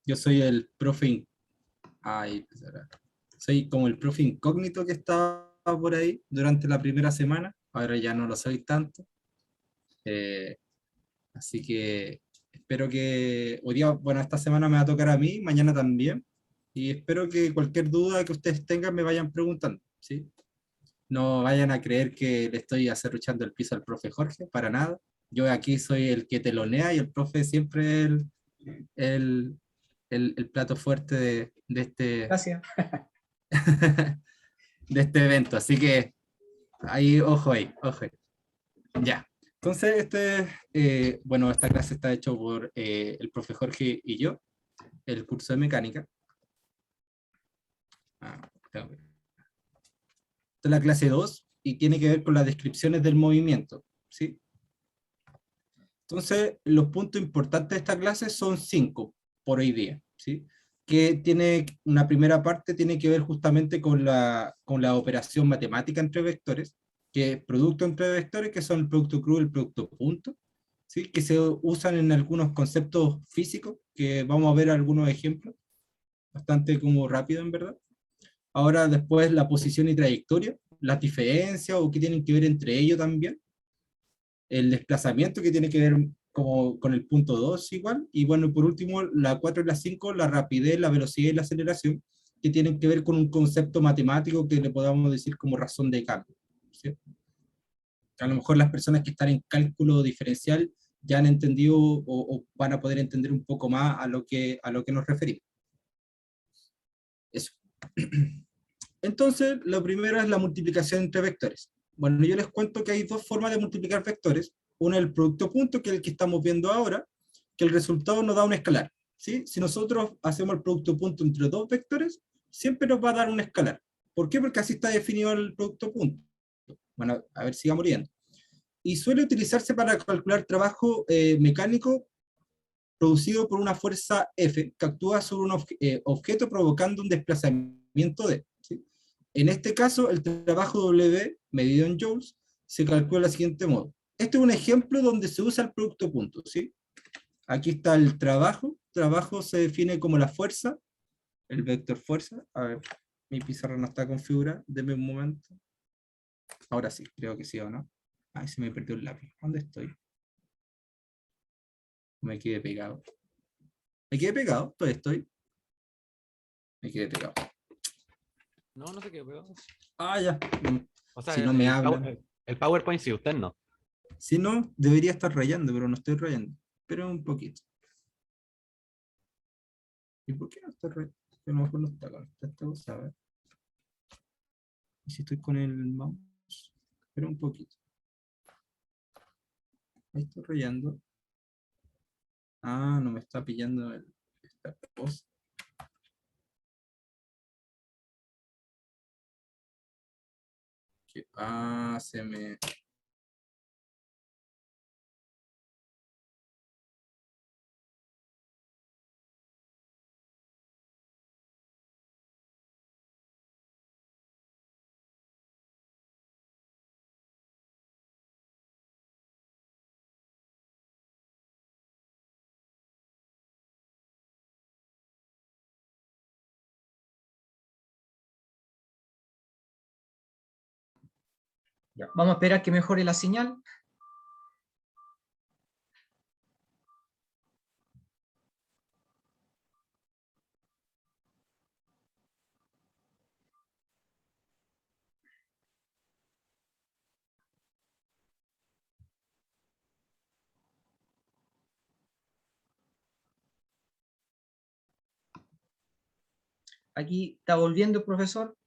Yo soy el profe, ay, soy como el profe incógnito que estaba por ahí durante la primera semana. Ahora ya no lo soy tanto. Eh, Así que espero que hoy día, bueno, esta semana me va a tocar a mí, mañana también. Y espero que cualquier duda que ustedes tengan me vayan preguntando, ¿sí? No vayan a creer que le estoy acerruchando el piso al profe Jorge, para nada. Yo aquí soy el que telonea y el profe siempre es el, el plato fuerte de este, Gracias. de este evento. Así que ahí, ojo ahí, ojo ahí. Ya. Entonces, bueno, esta clase está hecho por el profe Jorge y yo, el curso de mecánica. Ah, tengo que- Esta es la clase 2 y tiene que ver con las descripciones del movimiento, ¿sí? Entonces, los puntos importantes de esta clase son 5 por hoy día, ¿sí? Que tiene una primera parte, tiene que ver justamente con la operación matemática entre vectores, que es producto entre vectores, que son el producto crudo y el producto punto, ¿sí? Que se usan en algunos conceptos físicos, que vamos a ver algunos ejemplos, bastante como rápido en verdad. Ahora después la posición y trayectoria, las diferencias o qué tienen que ver entre ellos también, el desplazamiento que tiene que ver como con el punto 2 igual, y bueno, por último, la 4 y la 5 la rapidez, la velocidad y la aceleración, que tienen que ver con un concepto matemático que le podamos decir como razón de cambio, ¿sí? A lo mejor las personas que están en cálculo diferencial ya han entendido o van a poder entender un poco más a lo que nos referimos. Eso. Entonces, lo primero es la multiplicación entre vectores. Bueno, yo les cuento que hay dos formas de multiplicar vectores. Una es el producto punto, que es el que estamos viendo ahora, que el resultado nos da un escalar, ¿sí? Si nosotros hacemos el producto punto entre dos vectores, siempre nos va a dar un escalar. ¿Por qué? Porque así está definido el producto punto. Bueno, a ver, sigamos leyendo. Y suele utilizarse para calcular trabajo mecánico producido por una fuerza F que actúa sobre un objeto provocando un desplazamiento D. ¿Sí? En este caso, el trabajo W, medido en joules, se calcula del siguiente modo. Este es un ejemplo donde se usa el producto punto. ¿Sí? Aquí está el trabajo. Trabajo se define como la fuerza, el vector fuerza. A ver, mi pizarra no está configurada. Deme un momento. Ahora sí, creo que sí o no. Ay, se me perdió el lápiz. ¿Dónde estoy? Me quedé pegado. Me quedé pegado, todavía estoy. Me quedé pegado. No, no sé qué, pero... Ah, ya. O sea, Si no me hablan. el PowerPoint sí, usted no. Si no, debería estar rayando, pero no estoy rayando. Pero un poquito. ¿Y por qué no está rayando? A lo mejor no está con esta cosa. A ver. ¿Y si estoy con el mouse? Pero un poquito. Ahí estoy rayando. Ah, no me está pillando esta cosa. Ah, se me... Ya, vamos a esperar que mejore la señal. Aquí está volviendo el profesor.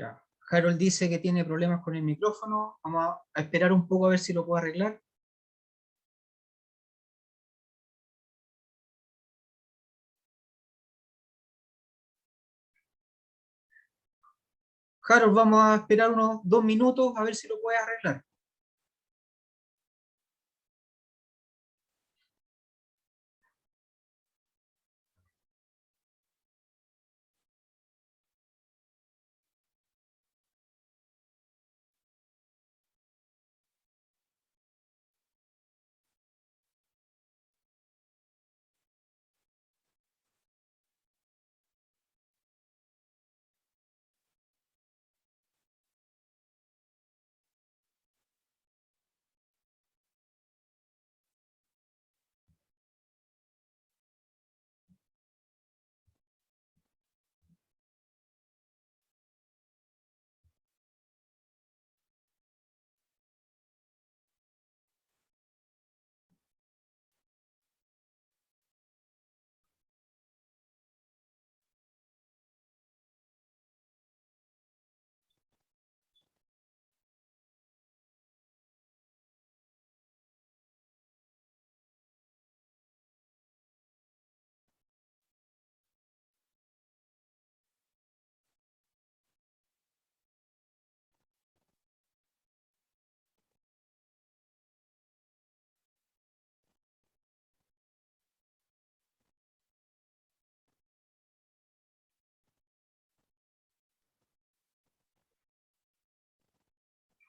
Ya. Harold dice que tiene problemas con el micrófono. Vamos a esperar un poco a ver si lo puedo arreglar. Harold, vamos a esperar unos 2 minutos a ver si lo puedes arreglar.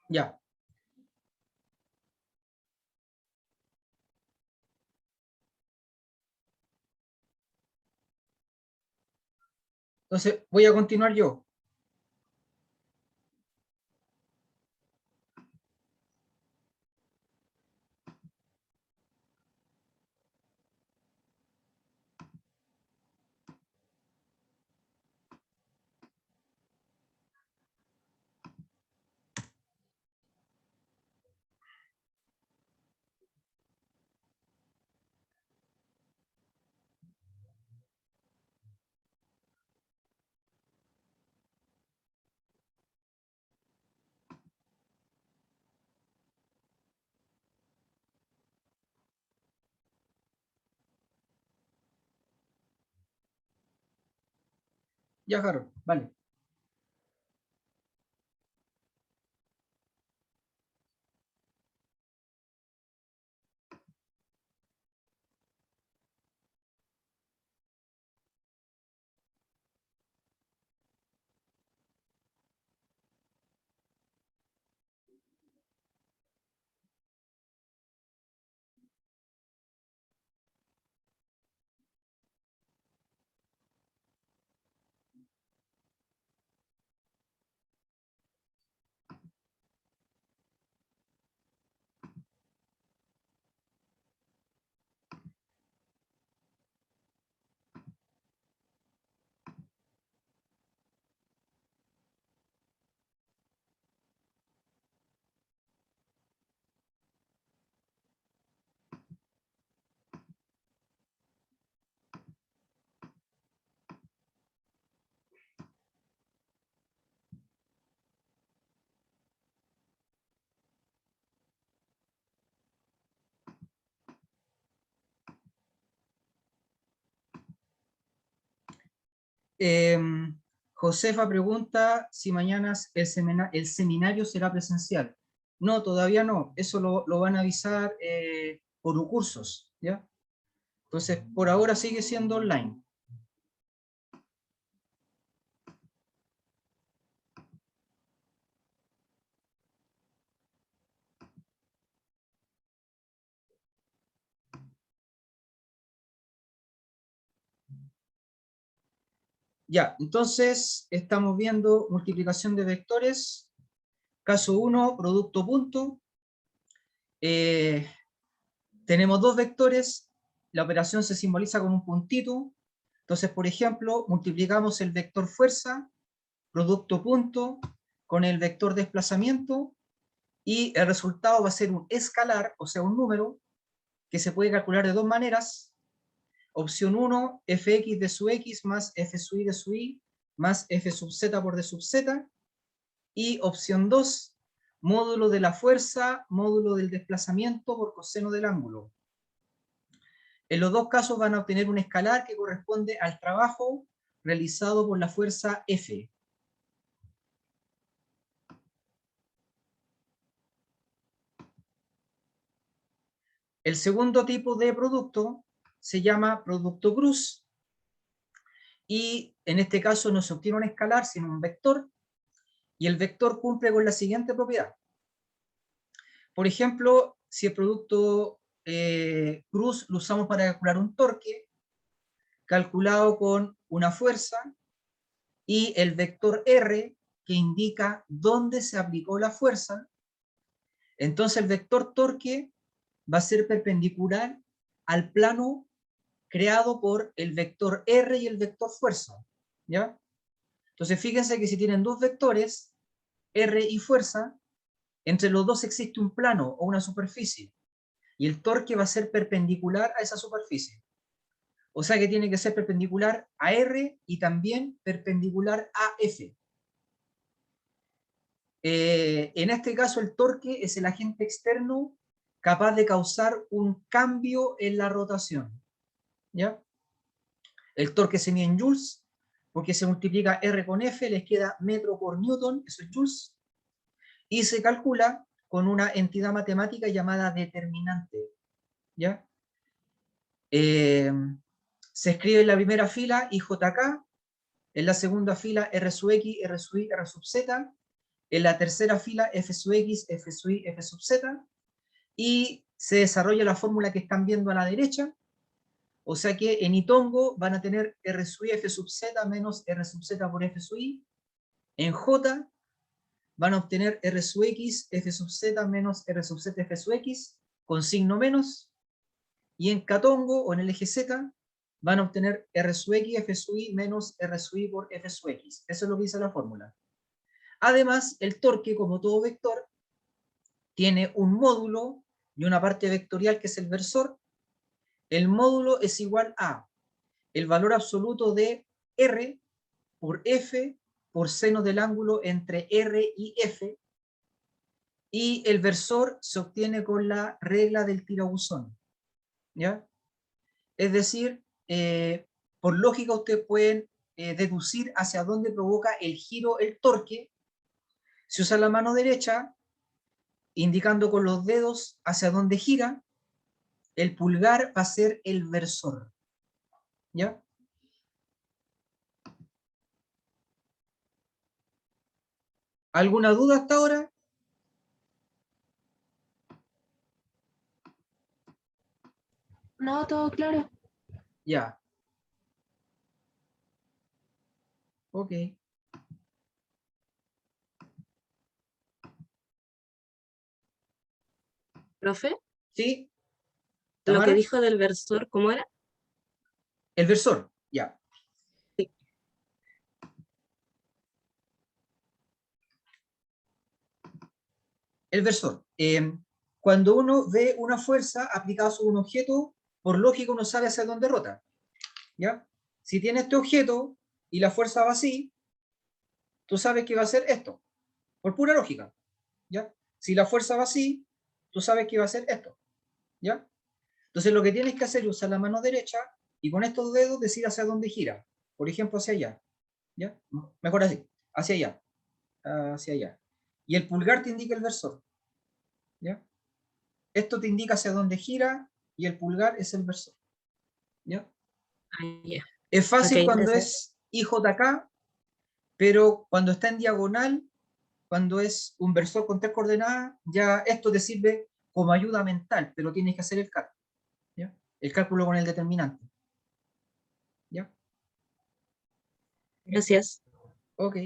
Ya. Entonces, voy a continuar yo. Ya, Harold, vale. Josefa pregunta si mañana el seminario será presencial. No, todavía no. Eso lo van a avisar por cursos, ¿ya? Entonces, por ahora sigue siendo online. Ya, entonces estamos viendo multiplicación de vectores. Caso 1, producto punto. Tenemos dos vectores, la operación se simboliza con un puntito. Entonces, por ejemplo, multiplicamos el vector fuerza, producto punto, con el vector desplazamiento, y el resultado va a ser un escalar, o sea, un número, que se puede calcular de dos maneras. Opción 1, fx de su x más f sub y de su y, más f sub z por d sub z. Y opción 2, módulo de la fuerza, módulo del desplazamiento por coseno del ángulo. En los dos casos van a obtener un escalar que corresponde al trabajo realizado por la fuerza F. El segundo tipo de producto se llama producto cruz, y en este caso no se obtiene un escalar, sino un vector, y el vector cumple con la siguiente propiedad. Por ejemplo, si el producto cruz lo usamos para calcular un torque, calculado con una fuerza, y el vector R, que indica dónde se aplicó la fuerza, entonces el vector torque va a ser perpendicular al plano creado por el vector R y el vector fuerza, ¿ya? Entonces fíjense que si tienen dos vectores, R y fuerza, entre los dos existe un plano o una superficie, y el torque va a ser perpendicular a esa superficie. O sea que tiene que ser perpendicular a R y también perpendicular a F. En este caso el torque es el agente externo capaz de causar un cambio en la rotación, ¿ya? El torque se mide en joules, porque se multiplica R con F, les queda metro por newton, eso es joules, y se calcula con una entidad matemática llamada determinante, ¿ya? Se escribe en la primera fila IJK, en la segunda fila R sub X, R sub Y, R sub Z, en la tercera fila F sub X, F sub Y, F sub Z, y se desarrolla la fórmula que están viendo a la derecha. O sea que en Itongo van a tener R sub Y F sub Z menos R sub Z por F sub Y. En J van a obtener R sub X F sub Z menos R sub Z F sub X con signo menos. Y en Katongo o en el eje Z van a obtener R sub X F sub Y menos R sub Y por F sub X. Eso es lo que dice la fórmula. Además, el torque, como todo vector, tiene un módulo y una parte vectorial que es el versor. El módulo es igual a el valor absoluto de R por F por seno del ángulo entre R y F, y el versor se obtiene con la regla del tirabuzón, ¿ya? Es decir, por lógica ustedes pueden deducir hacia dónde provoca el giro el torque. Si usa la mano derecha, indicando con los dedos hacia dónde gira, el pulgar va a ser el versor, ¿ya? ¿Alguna duda hasta ahora? No, todo claro. Ya. Ok. Profe, ¿Sí? lo que ¿Tamara? dijo del versor, ¿cómo era? El versor, ya. Sí. El versor. Cuando uno ve una fuerza aplicada sobre un objeto, por lógica uno sabe hacia dónde rota, ¿ya? Si tiene este objeto y la fuerza va así, tú sabes que va a hacer esto, por pura lógica, ¿ya? Si la fuerza va así, tú sabes que va a hacer esto, ¿ya? Entonces lo que tienes que hacer es usar la mano derecha y con estos dedos decir hacia dónde gira. Por ejemplo, hacia allá, ¿ya? Mejor así, hacia allá, hacia allá. Y el pulgar te indica el versor, ¿ya? Esto te indica hacia dónde gira y el pulgar es el versor, ¿ya? Ah, ya. Es fácil Ok, cuando gracias. es IJK, pero cuando está en diagonal, cuando es un versor con tres coordenadas, ya esto te sirve como ayuda mental, pero tienes que hacer el cálculo, ¿ya? El cálculo con el determinante, ¿ya? Gracias. Ok.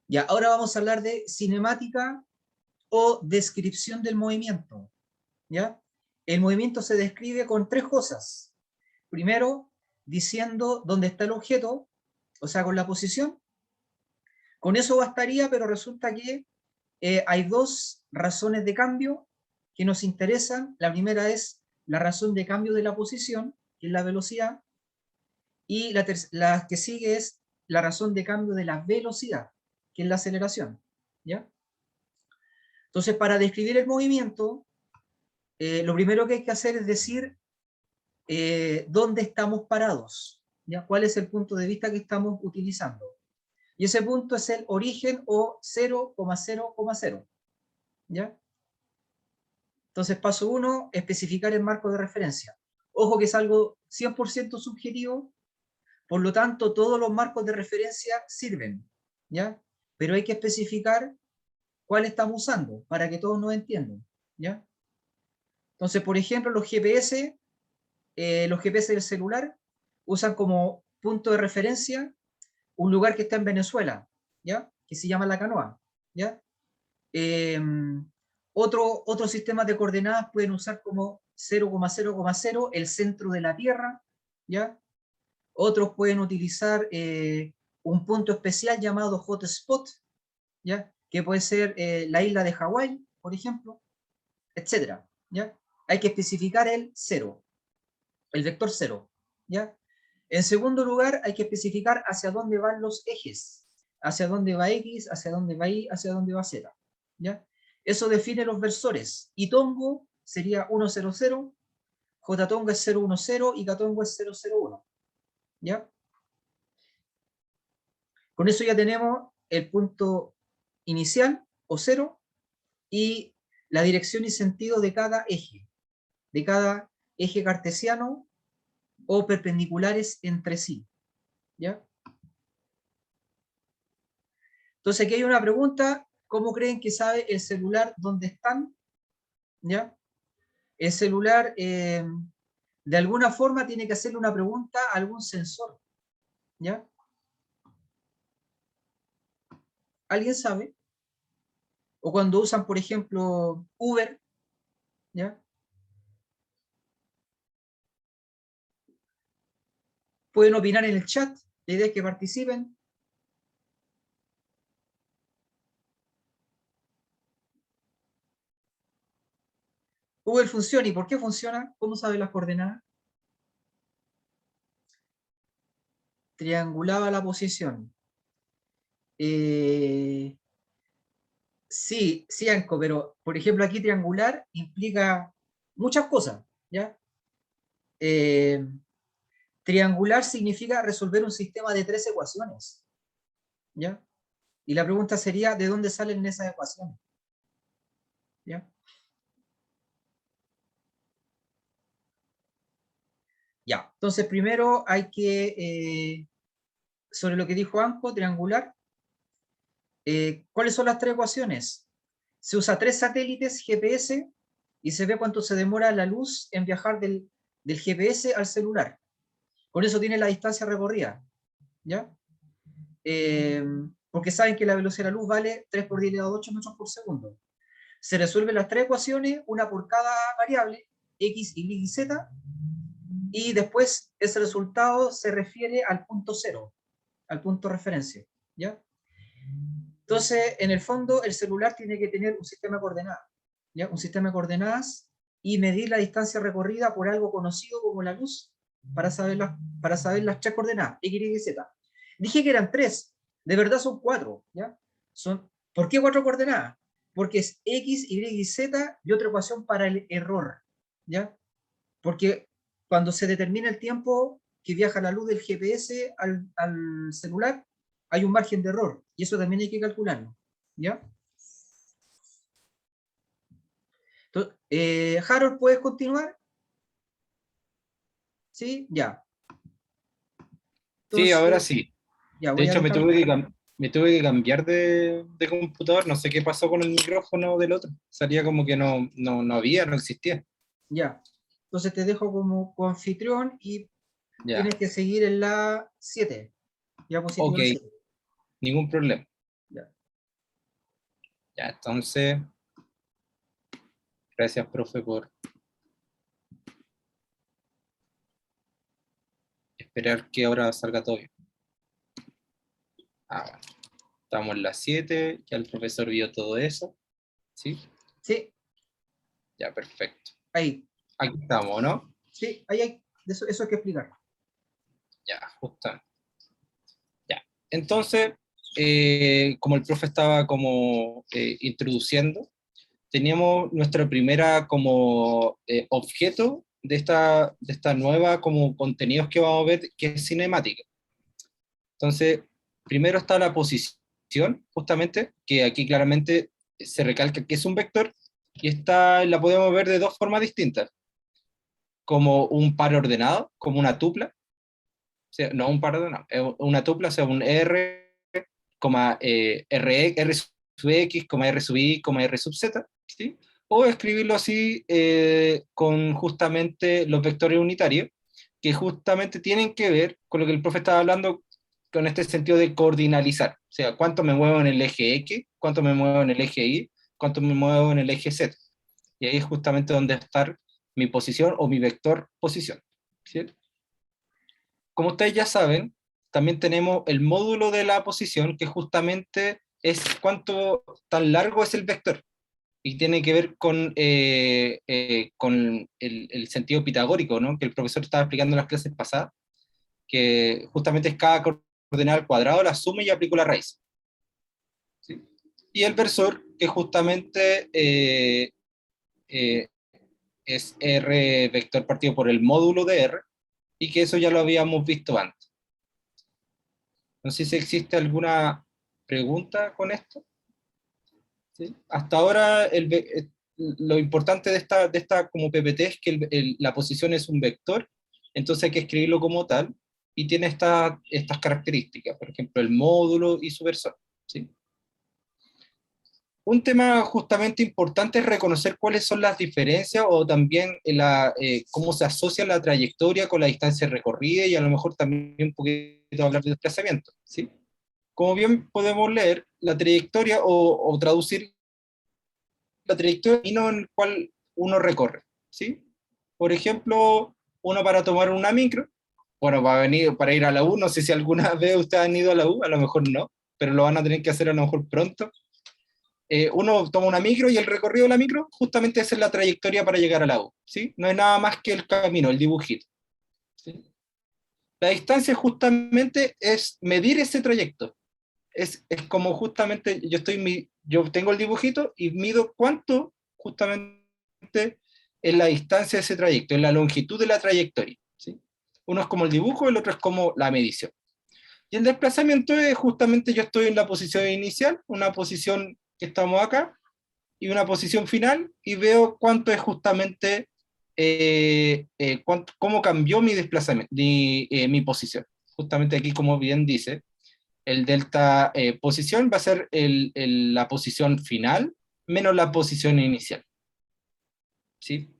Ya, ahora vamos a hablar de cinemática o descripción del movimiento, ¿ya? El movimiento se describe con tres cosas. Primero, diciendo dónde está el objeto, o sea, con la posición. Con eso bastaría, pero resulta que hay dos razones de cambio que nos interesan. La primera es la razón de cambio de la posición, que es la velocidad, y la que sigue es la razón de cambio de la velocidad, que es la aceleración. ¿Ya? Entonces, para describir el movimiento, lo primero que hay que hacer es decir dónde estamos parados, ¿ya? ¿Cuál es el punto de vista que estamos utilizando? Y ese punto es el origen o 0,0,0, ¿ya? Entonces, paso 1, especificar el marco de referencia. Ojo que es algo 100% subjetivo, por lo tanto, todos los marcos de referencia sirven, ¿ya? Pero hay que especificar cuál estamos usando para que todos nos entiendan, ¿ya? Entonces, por ejemplo, los GPS del celular usan como punto de referencia un lugar que está en Venezuela, ¿ya? Que se llama La Canoa, ¿ya? Otro sistema de coordenadas pueden usar como 0,0,0 el centro de la Tierra, ¿ya? Otros pueden utilizar un punto especial llamado hotspot, ¿ya? Que puede ser la isla de Hawái, por ejemplo, etcétera, ¿ya? Hay que especificar el 0, el vector 0, ¿ya? En segundo lugar, hay que especificar hacia dónde van los ejes, hacia dónde va X, hacia dónde va Y, hacia dónde va Z, ¿ya? Eso define los versores. Y Tongo sería 100, J Tongo es 010 y K Tongo es 001, ¿ya? Con eso ya tenemos el punto inicial o 0 y la dirección y sentido de cada eje cartesiano o perpendiculares entre sí, ¿ya? Entonces aquí hay una pregunta: ¿cómo creen que sabe el celular dónde están? ¿Ya? El celular de alguna forma tiene que hacerle una pregunta a algún sensor, ¿ya? ¿Alguien sabe? O cuando usan, por ejemplo, Uber, ¿ya? Pueden opinar en el chat, la idea es que participen. Uber funciona, ¿y por qué funciona? ¿Cómo sabe las coordenadas? Triangulaba la posición. Sí, sí, Anco, pero por ejemplo aquí triangular implica muchas cosas, ¿ya? Eh, Triangular significa resolver un sistema de 3 ecuaciones, ¿ya? Y la pregunta sería, ¿de dónde salen esas ecuaciones? ¿Ya? Ya, entonces primero hay que, sobre lo que dijo Anco, triangular, ¿cuáles son las 3 ecuaciones? Se usa 3 satélites GPS y se ve cuánto se demora la luz en viajar del GPS al celular. Con eso tiene la distancia recorrida, ¿ya? Porque saben que la velocidad de la luz vale 3 por 10 elevado a 8 metros por segundo. Se resuelven las 3 ecuaciones, una por cada variable, X, Y y Z, y después ese resultado se refiere al punto 0, al punto de referencia, ¿ya? Entonces, en el fondo, el celular tiene que tener un sistema de coordenadas, ¿ya? Un sistema de coordenadas y medir la distancia recorrida por algo conocido como la luz para saber las 3 coordenadas, X, Y y Z. Dije que eran 3, de verdad son 4, ¿ya? ¿Por qué 4 coordenadas? Porque es X, Y y Z y otra ecuación para el error, ¿ya? Porque cuando se determina el tiempo que viaja la luz del GPS al celular, hay un margen de error, y eso también hay que calcularlo, ¿ya? Entonces, Harold, ¿puedes continuar? ¿Sí? Ya. Sí, ahora Entonces, sí. ya De voy a hecho, dejar... me tuve que cambiar de computador. No sé qué pasó con el micrófono del otro. Salía como que no había, no existía. Ya. Entonces te dejo como coanfitrión y Ya, tienes que seguir en la 7. Diapositiva ok, 7. ningún problema. Ya. Ya, entonces, gracias, profe, por esperar que ahora salga todo bien. Ah, bueno. Estamos en las 7, ya el profesor vio todo eso. ¿Sí? Sí, Ya, perfecto. ahí. Aquí estamos, ¿no? Sí, ahí hay. Eso hay que explicar. Ya, justamente. Ya. Entonces, como el profe estaba como introduciendo, teníamos nuestra primera como objeto de esta nueva como contenidos que vamos a ver, que es cinemática. Entonces, primero está la posición, justamente, que aquí claramente se recalca que es un vector, y esta la podemos ver de dos formas distintas, como un par ordenado, como una tupla, o sea, no un par ordenado, es una tupla, o sea, un R, R sub X, R sub Y, R sub Z, ¿sí? O escribirlo así con justamente los vectores unitarios, que justamente tienen que ver con lo que el profe estaba hablando, con este sentido de coordinalizar, o sea, cuánto me muevo en el eje X, cuánto me muevo en el eje Y, cuánto me muevo en el eje Z. Y ahí es justamente donde está mi posición o mi vector posición, ¿sí? Como ustedes ya saben, también tenemos el módulo de la posición, que justamente es cuánto tan largo es el vector, y tiene que ver con el sentido pitagórico, ¿no? Que el profesor estaba explicando en las clases pasadas, que justamente es cada coordenada al cuadrado, la suma y aplico la raíz. ¿Sí? Y el versor, que justamente es R vector partido por el módulo de R, y que eso ya lo habíamos visto antes. No sé si existe alguna pregunta con esto. ¿Sí? Hasta ahora lo importante de esta como PPT es que la posición es un vector, entonces hay que escribirlo como tal, y tiene estas características, por ejemplo, el módulo y su versor. ¿Sí? Un tema justamente importante es reconocer cuáles son las diferencias, o también cómo se asocia la trayectoria con la distancia recorrida, y a lo mejor también un poquito hablar de desplazamiento. ¿Sí? Como bien podemos leer, la trayectoria o traducir la trayectoria del camino en el cual uno recorre. ¿Sí? Por ejemplo, uno para tomar una micro, bueno, para ir a la U, no sé si alguna vez ustedes han ido a la U, a lo mejor no, pero lo van a tener que hacer a lo mejor pronto. Uno toma una micro, y el recorrido de la micro justamente esa es la trayectoria para llegar a la U. ¿Sí? No es nada más que el camino, el dibujito. ¿Sí? La distancia justamente es medir ese trayecto. Es como justamente yo tengo el dibujito y mido cuánto justamente es la distancia de ese trayecto, es la longitud de la trayectoria. ¿Sí? Uno es como el dibujo, el otro es como la medición. Y el desplazamiento es justamente yo estoy en la posición inicial, una posición que estamos acá, y una posición final, y veo cuánto es justamente, cómo cambió mi desplazamiento, mi posición. Justamente aquí, como bien dice, el delta posición va a ser la posición final menos la posición inicial. ¿Sí?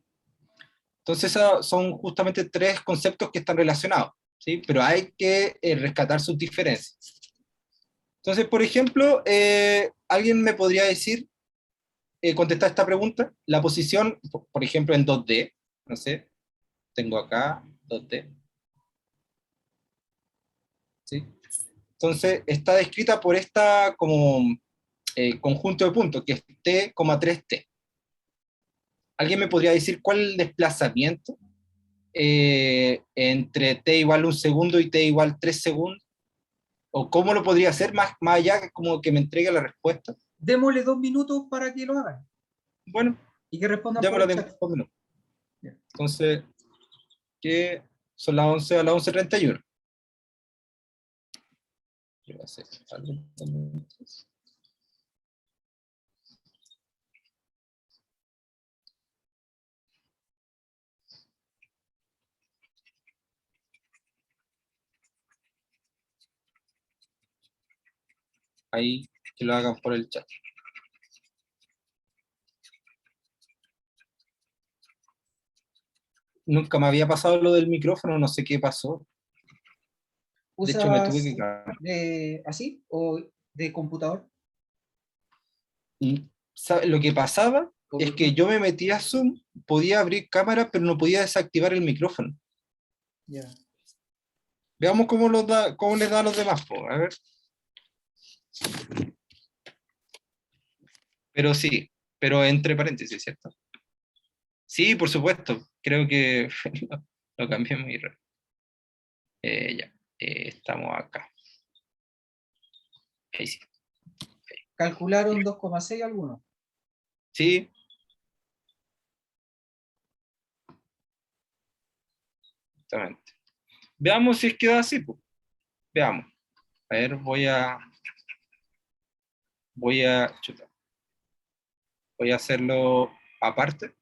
Entonces, esos son justamente tres conceptos que están relacionados, ¿sí? Pero hay que rescatar sus diferencias. Entonces, por ejemplo, alguien me podría decir, contestar esta pregunta, la posición, por ejemplo, en 2D, no sé, tengo acá 2D, ¿sí? Entonces, está descrita por esta como conjunto de puntos, que es T, 3T. ¿Alguien me podría decir cuál es el desplazamiento entre T igual 1 segundo y T igual 3 segundos? ¿O cómo lo podría hacer más allá, como que me entregue la respuesta? Démosle 2 minutos para que lo hagan Bueno, y que respondan por démosla el de chat. minutos. Ya. Entonces, que son las 11 a las 11:31. Yo voy a hacer algo también. Ahí, que lo hagan por el chat. Nunca me había pasado lo del micrófono, no sé qué pasó. De hecho, me tuve ¿Usas que cambiar. así o de computador? Y, lo que pasaba es que yo me metía a Zoom, podía abrir cámara, pero no podía desactivar el micrófono. Ya. Veamos cómo les da a los demás, po. A ver. Pero sí, pero entre paréntesis, ¿cierto? Sí, por supuesto. Creo que lo cambié muy rápido. Ya, estamos acá. Ahí sí. ¿Calcularon 2,6 algunos? Sí. Exactamente. Veamos si es que da así, pues. Veamos. A ver, chuta. Voy a hacerlo aparte.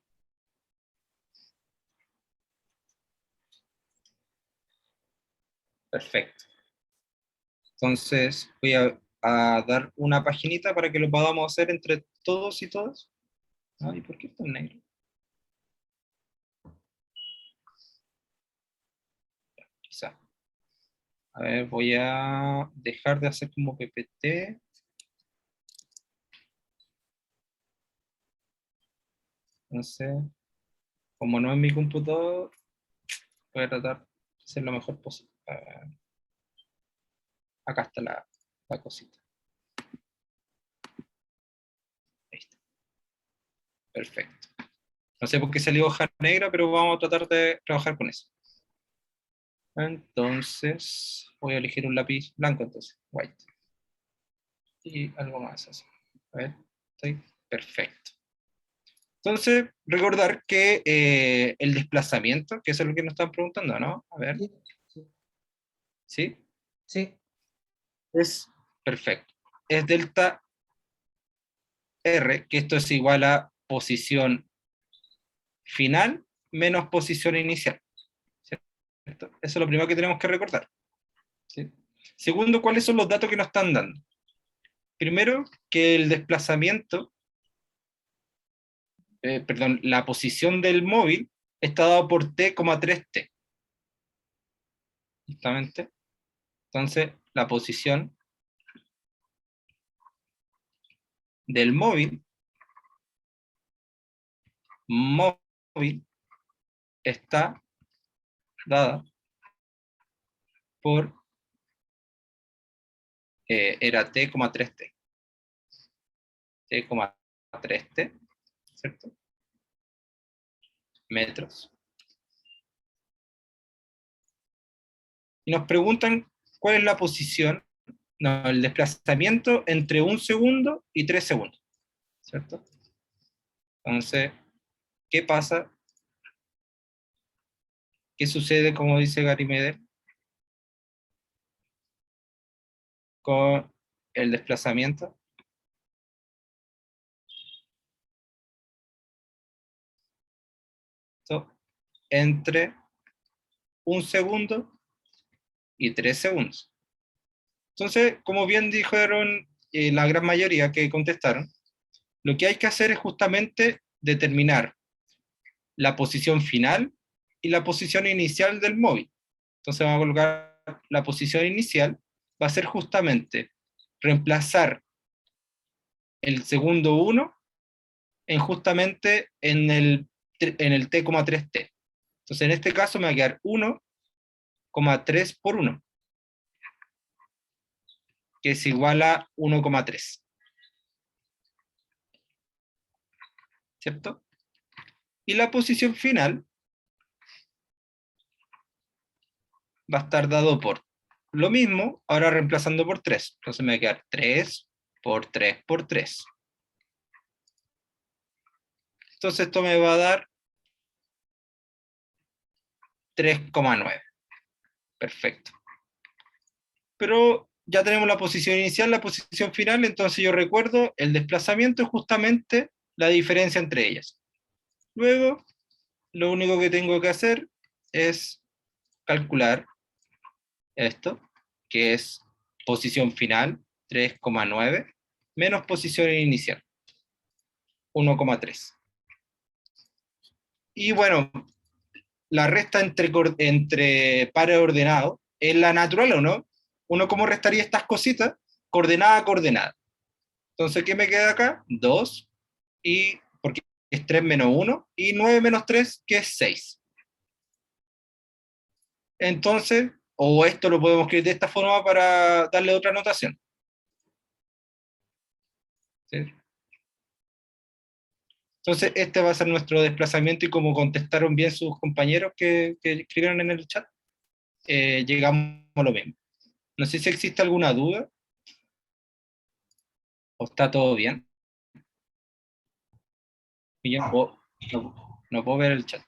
Perfecto. Entonces voy a dar una paginita para que lo podamos hacer entre todos y todas. Ay, ¿por qué está en negro? Quizá. A ver, voy a dejar de hacer como PPT. Entonces, como no es mi computador, voy a tratar de hacer lo mejor posible. Acá está la cosita. Ahí está. Perfecto. No sé por qué salió hoja negra, pero vamos a tratar de trabajar con eso. Entonces, voy a elegir un lápiz blanco, entonces, white. Y algo más así. A ver, estoy perfecto. Entonces, recordar que el desplazamiento, que eso es lo que nos están preguntando, ¿no? A ver, Sí, sí, ¿sí? sí. Es perfecto. Es delta R, que esto es igual a posición final menos posición inicial. ¿Cierto? Eso es lo primero que tenemos que recordar. ¿Sí? Segundo, ¿cuáles son los datos que nos están dando? Primero, que el desplazamiento, perdón, la posición del móvil está dado por t,3t. Justamente. Entonces, la posición del móvil está dada por, era t,3t. t,3t, ¿cierto? Metros. Y nos preguntan cuál es la posición, no, el desplazamiento entre 1 segundo y 3 segundos, ¿cierto? Entonces, ¿qué pasa? ¿Qué sucede, como dice Gary Medel, con el desplazamiento? Entre 1 segundo y 3 segundos. Entonces, como bien dijeron la gran mayoría que contestaron, lo que hay que hacer es justamente determinar la posición final y la posición inicial del móvil. Entonces vamos a colocar la posición inicial, va a ser justamente reemplazar el segundo 1 justamente en el t,3t. Entonces en este caso me va a quedar 1,3 por 1, que es igual a 1,3. ¿Cierto? Y la posición final va a estar dado por lo mismo, ahora reemplazando por 3. Entonces me va a quedar 3 por 3 por 3. Entonces esto me va a dar 3,9. Perfecto. Pero ya tenemos la posición inicial, la posición final, entonces yo recuerdo el desplazamiento es justamente la diferencia entre ellas. Luego, lo único que tengo que hacer es calcular esto, que es posición final, 3,9, menos posición inicial, 1,3. Y bueno, la resta entre pares ordenados es la natural, ¿o no? Uno, ¿cómo restaría estas cositas? Coordenada a coordenada. Entonces, ¿qué me queda acá? 2, y porque es 3 menos 1, y 9 menos 3, que es 6. Entonces, o esto lo podemos escribir de esta forma para darle otra notación. ¿sí? Entonces, este va a ser nuestro desplazamiento y como contestaron bien sus compañeros que escribieron en el chat, llegamos a lo mismo. No sé si existe alguna duda o está todo bien. Y yo no puedo ver el chat.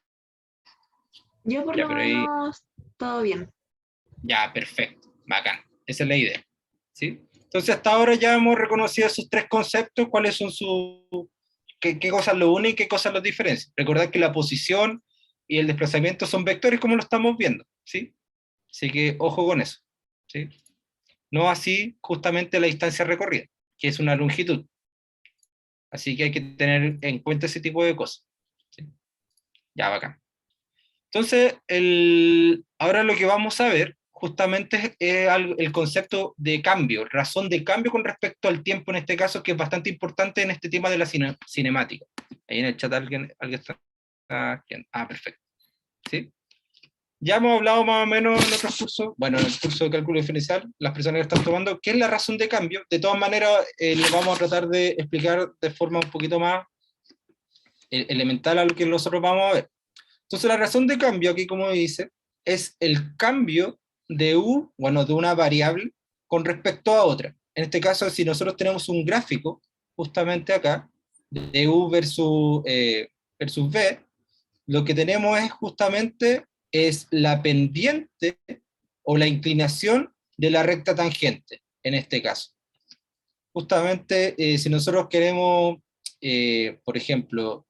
Yo por Ya, lo pero ahí, menos todo bien. ya, perfecto, bacán. Esa es la idea, ¿sí? Entonces, hasta ahora ya hemos reconocido esos tres conceptos, cuáles son qué cosas lo unen y qué cosas los diferencian. Recordad que la posición y el desplazamiento son vectores como lo estamos viendo, ¿sí? Así que ojo con eso, ¿sí? No así justamente la distancia recorrida, que es una longitud. Así que hay que tener en cuenta ese tipo de cosas, ¿sí? Ya, bacán. Entonces, ahora lo que vamos a ver justamente es el concepto de cambio, razón de cambio con respecto al tiempo en este caso, que es bastante importante en este tema de la cinemática. Ahí en el chat alguien está... perfecto. ¿Sí? Ya hemos hablado más o menos en otros cursos, bueno, en el curso de cálculo diferencial, las personas que están tomando, ¿qué es la razón de cambio? De todas maneras, lo vamos a tratar de explicar de forma un poquito más elemental a lo que nosotros vamos a ver. Entonces la razón de cambio aquí, como dice, es el cambio de u, bueno, de una variable con respecto a otra. En este caso, si nosotros tenemos un gráfico, justamente acá, de u versus v, lo que tenemos es justamente es la pendiente o la inclinación de la recta tangente, en este caso. Justamente, si nosotros queremos, por ejemplo,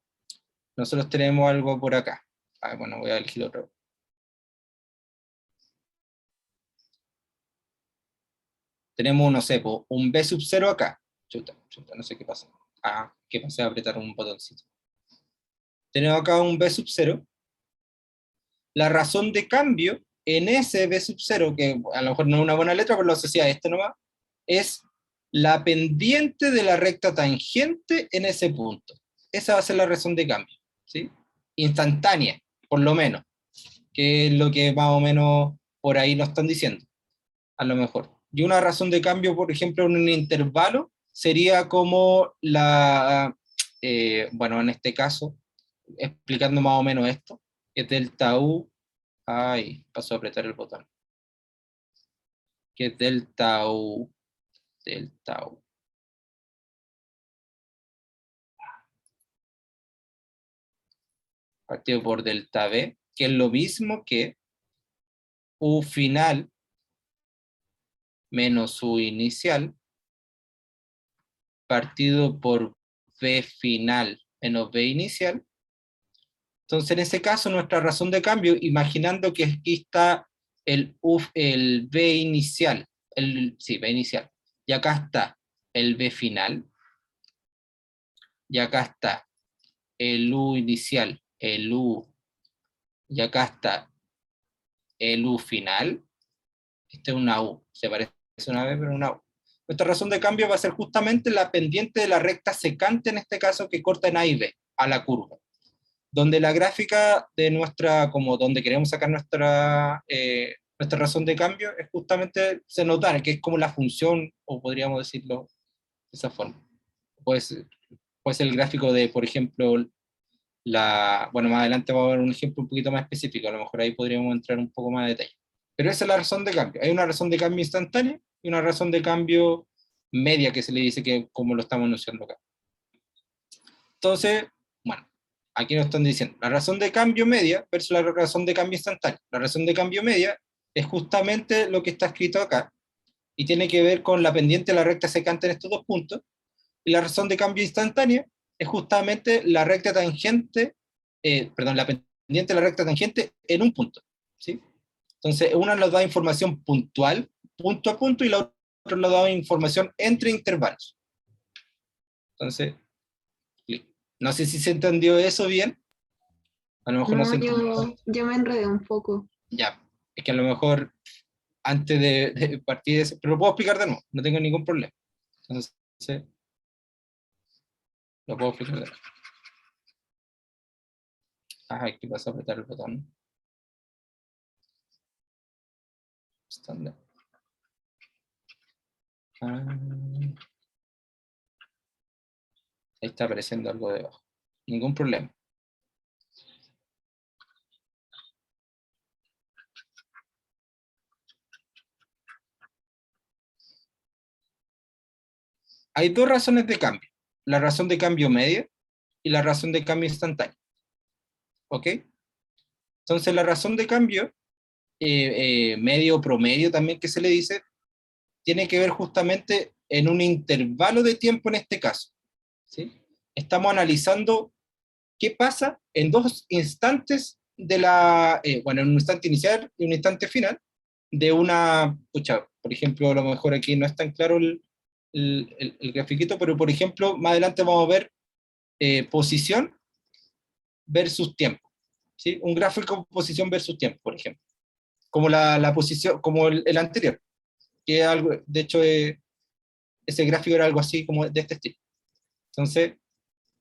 nosotros tenemos algo por acá. Bueno, voy a elegir otro. Tenemos, no sé, un B sub 0 acá. Chuta, no sé qué pasa. Que pasé a apretar un botoncito. Tenemos acá un B sub 0. La razón de cambio en ese B sub 0, que a lo mejor no es una buena letra, pero lo asocia a este nomás, es la pendiente de la recta tangente en ese punto. Esa va a ser la razón de cambio, ¿sí? Instantánea, por lo menos, que es lo que más o menos por ahí nos están diciendo, a lo mejor. Y una razón de cambio, por ejemplo, en un intervalo, sería como bueno, en este caso, explicando más o menos esto, que es delta U, paso a apretar el botón, que es delta U, partido por delta B, que es lo mismo que U final menos U inicial, partido por B final menos B inicial. Entonces, en ese caso, nuestra razón de cambio, imaginando que aquí está el B inicial, B inicial, y acá está el B final, y acá está el U inicial, el U, y acá está el U final. Este es una U, se parece a una B, pero una U. Nuestra razón de cambio va a ser justamente la pendiente de la recta secante, en este caso, que corta en A y B, a la curva. Donde la gráfica de como donde queremos sacar nuestra razón de cambio, es justamente, se nota que es como la función, o podríamos decirlo de esa forma. Puede ser el gráfico de, por ejemplo, bueno, más adelante vamos a ver un ejemplo un poquito más específico, a lo mejor ahí podríamos entrar un poco más de detalle. Pero esa es la razón de cambio. Hay una razón de cambio instantánea y una razón de cambio media, que se le dice que como lo estamos anunciando acá. Entonces, bueno, aquí nos están diciendo la razón de cambio media versus la razón de cambio instantánea. La razón de cambio media es justamente lo que está escrito acá y tiene que ver con la pendiente de la recta secante en estos dos puntos. Y la razón de cambio instantánea es justamente la recta tangente, la pendiente de la recta tangente en un punto, ¿sí? Entonces, una nos da información puntual, punto a punto, y la otra nos da información entre intervalos. Entonces, no sé si se entendió eso bien. A lo mejor no No, se entendió. yo me enredé un poco. Ya, es que a lo mejor antes de partir de eso, pero lo puedo explicar de nuevo, no tengo ningún problema. Entonces, lo puedo explicar de nuevo. Aquí vas a apretar el botón. Estándar. Ahí está apareciendo algo debajo. Ningún problema. Hay dos razones de cambio. La razón de cambio media y la razón de cambio instantánea. ¿Ok? Entonces la razón de cambio, medio o promedio también que se le dice, tiene que ver justamente en un intervalo de tiempo en este caso. ¿Sí? Estamos analizando qué pasa en dos instantes de bueno, en un instante inicial y un instante final de una, por ejemplo, a lo mejor aquí no es tan claro el grafiquito, pero por ejemplo, más adelante vamos a ver posición versus tiempo. ¿Sí? Un gráfico posición versus tiempo, por ejemplo. Como la posición, como el anterior, que algo, de hecho, ese gráfico era algo así como de este estilo. Entonces,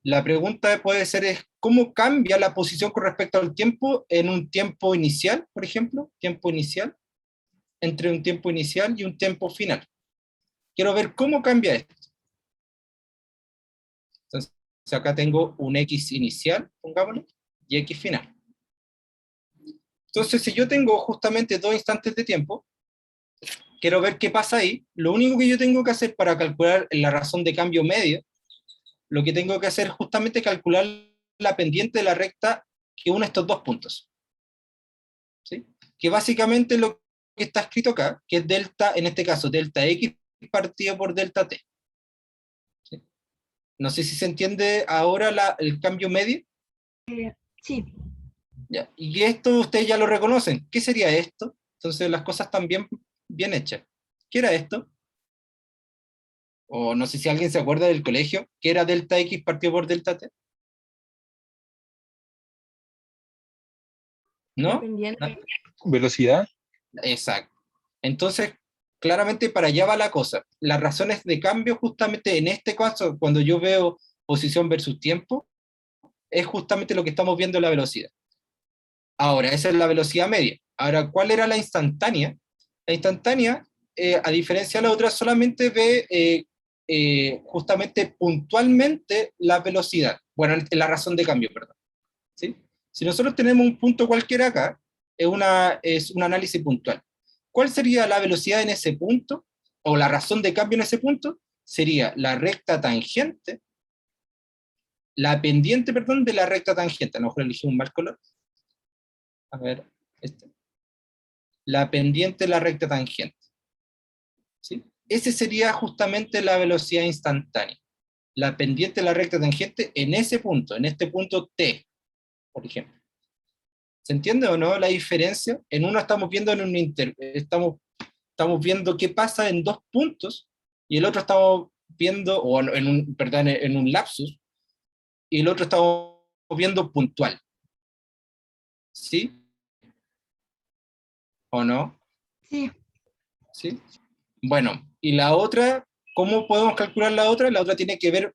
la pregunta puede ser es, ¿cómo cambia la posición con respecto al tiempo en un tiempo inicial, por ejemplo? Tiempo inicial, entre un tiempo inicial y un tiempo final. Quiero ver cómo cambia esto. Entonces, acá tengo un X inicial, pongámosle, y X final. Entonces, si yo tengo justamente dos instantes de tiempo, quiero ver qué pasa ahí. Lo único que yo tengo que hacer para calcular la razón de cambio media, lo que tengo que hacer es justamente calcular la pendiente de la recta que une estos dos puntos. ¿Sí? Que básicamente es lo que está escrito acá, que es delta, en este caso, delta X partido por delta T. ¿Sí? No sé si se entiende ahora el cambio medio. Sí, Ya. Y esto ustedes ya lo reconocen. ¿Qué sería esto? Entonces las cosas están bien hechas. ¿Qué era esto? O no sé si alguien se acuerda del colegio. ¿Qué era delta X partido por delta T? ¿No? pendiente. Velocidad. Exacto. Entonces, claramente para allá va la cosa. Las razones de cambio, justamente en este caso, cuando yo veo posición versus tiempo, es justamente lo que estamos viendo en la velocidad. Ahora, esa es la velocidad media. Ahora, ¿cuál era la instantánea? La instantánea, a diferencia de la otra, solamente ve justamente puntualmente la velocidad. Bueno, la razón de cambio, perdón. ¿Sí? Si nosotros tenemos un punto cualquiera acá, es un análisis puntual. ¿Cuál sería la velocidad en ese punto? O la razón de cambio en ese punto sería la recta tangente, la pendiente, perdón, de la recta tangente. A lo mejor elegí un mal color. A ver, la pendiente de la recta tangente. ¿Sí? Ese sería justamente la velocidad instantánea. La pendiente de la recta tangente en ese punto, en este punto T, por ejemplo. ¿Se entiende o no la diferencia? En uno estamos viendo estamos viendo qué pasa en dos puntos, y el otro estamos viendo, o en un lapsus, y el otro estamos viendo puntual. ¿Sí? ¿O no? Sí, ¿Sí? Bueno, y la otra, ¿cómo podemos calcular la otra? La otra tiene que ver,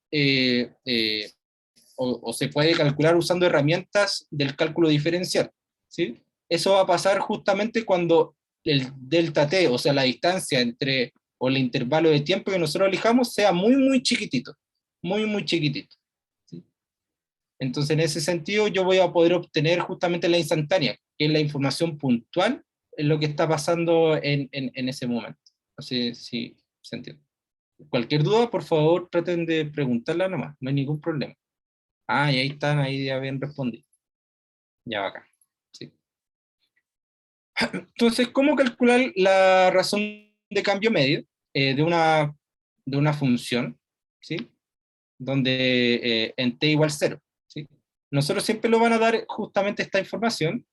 o se puede calcular usando herramientas del cálculo diferencial. ¿Sí? Eso va a pasar justamente cuando el delta t, o sea, la distancia entre, o el intervalo de tiempo que nosotros elijamos, sea muy chiquitito, muy chiquitito. ¿Sí? Entonces, en ese sentido, yo voy a poder obtener justamente la instantánea, que es la información puntual en lo que está pasando en ese momento. No sé si se entiende. Cualquier duda, por favor, traten de preguntarla nomás, no hay ningún problema. Ah, y ahí están, ahí ya habían respondido. Ya va acá. Sí. Entonces, ¿cómo calcular la razón de cambio medio de una función? ¿Sí? Donde en t igual 0. ¿Sí? Nosotros siempre nos van a dar justamente esta información,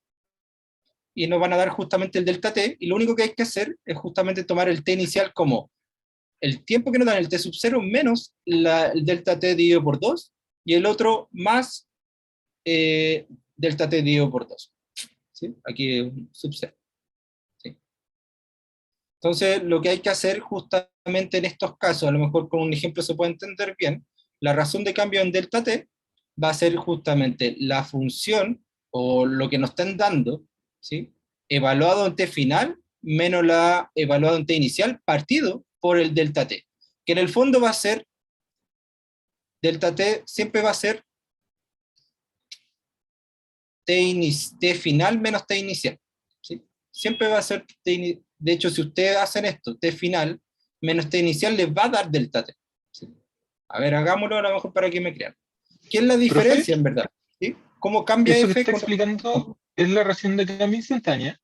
y nos van a dar justamente el delta t, y lo único que hay que hacer es justamente tomar el t inicial como el tiempo que nos dan el t sub 0 menos el delta t dividido por 2, y el otro más delta t dividido por 2. ¿Sí? Aquí es un sub 0. ¿Sí? Entonces, lo que hay que hacer justamente en estos casos, a lo mejor con un ejemplo se puede entender bien, la razón de cambio en delta t va a ser justamente la función, o lo que nos están dando, ¿sí? Evaluado en t final, menos la evaluado en t inicial, partido por el delta t, que en el fondo va a ser delta t siempre va a ser t final menos t inicial. ¿Sí? Siempre va a ser de hecho, si ustedes hacen esto, t final menos t inicial les va a dar delta t. ¿Sí? A ver, hagámoslo a lo mejor para que me crean. ¿Qué es la diferencia en verdad? ¿Sí? ¿Cómo cambia Eso que f está con... explicando es la relación de cambio instantánea.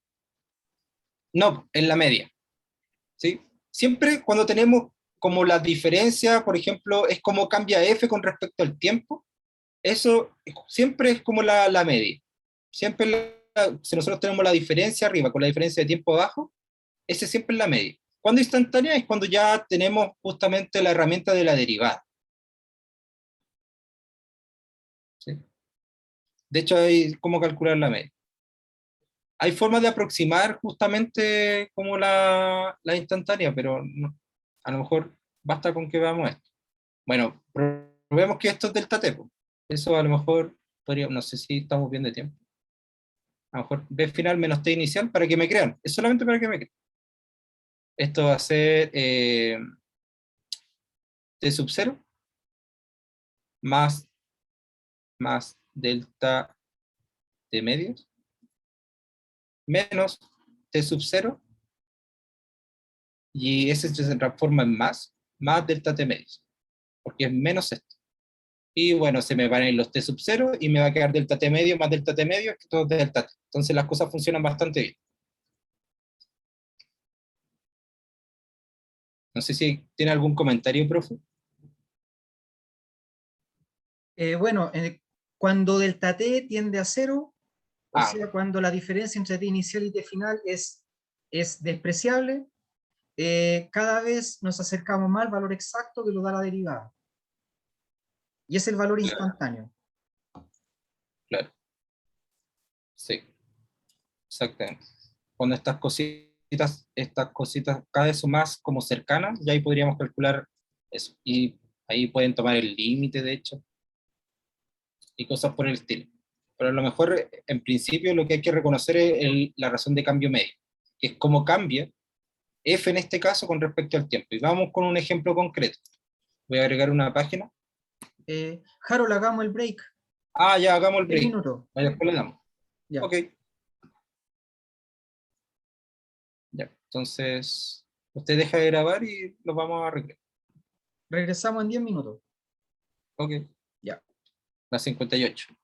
No, en la media. ¿Sí? Siempre cuando tenemos como la diferencia, por ejemplo, es cómo cambia f con respecto al tiempo, eso siempre es como la media. Siempre si nosotros tenemos la diferencia arriba con la diferencia de tiempo abajo, ese siempre es la media. Cuando instantánea es cuando ya tenemos justamente la herramienta de la derivada. ¿Sí? De hecho, hay cómo calcular la media. Hay formas de aproximar justamente como la instantánea, pero a lo mejor basta con que veamos esto. Bueno, probemos que esto es delta t. Eso a lo mejor podría, no sé si estamos bien de tiempo. A lo mejor b final menos t inicial para que me crean. Es solamente para que me crean. Esto va a ser t sub 0 más delta t medios menos t sub 0 y ese se transforma en más delta t medios, porque es menos esto. Y bueno, se me van a ir los t sub 0 y me va a quedar delta t medio más delta t medio, que todo es delta t. Entonces las cosas funcionan bastante bien. No sé si tiene algún comentario, profe. Bueno, cuando delta t tiende a 0, o Ah, sea, cuando la diferencia entre t inicial y t final es despreciable, cada vez nos acercamos más al valor exacto que lo da la derivada. Y es el valor claro, instantáneo. claro. Sí, exactamente. Cuando estas cositas cada vez son más como cercanas, ya ahí podríamos calcular eso. Y ahí pueden tomar el límite, de hecho, y cosas por el estilo. Pero a lo mejor, en principio, lo que hay que reconocer es la razón de cambio medio, que es cómo cambia f en este caso con respecto al tiempo. Y vamos con un ejemplo concreto. Voy a agregar una página. Harold, hagamos el break. Ah, ya, hagamos el 10 break. minutos. Ahí después le damos. Ya. Ok. Ya, entonces, usted deja de grabar y lo vamos a arreglar. Regresamos en 10 minutos. Ok. Ya. Las 58.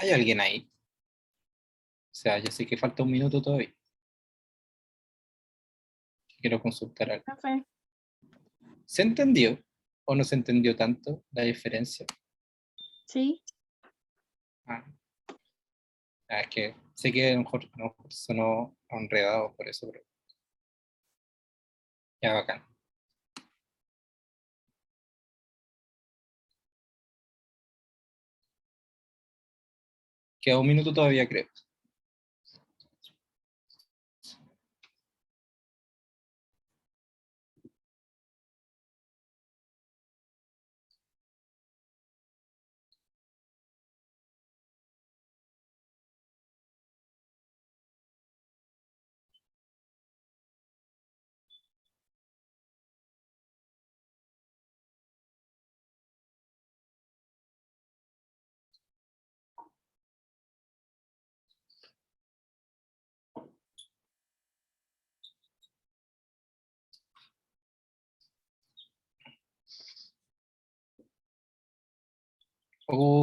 ¿Hay alguien ahí? O sea, ya sé que falta un minuto todavía. Quiero consultar algo. Profe, ¿Se entendió o no se entendió tanto la diferencia? sí. Ah, es que sé que a lo mejor sonó enredado por eso, pero ya bacán. Queda un minuto todavía, creo.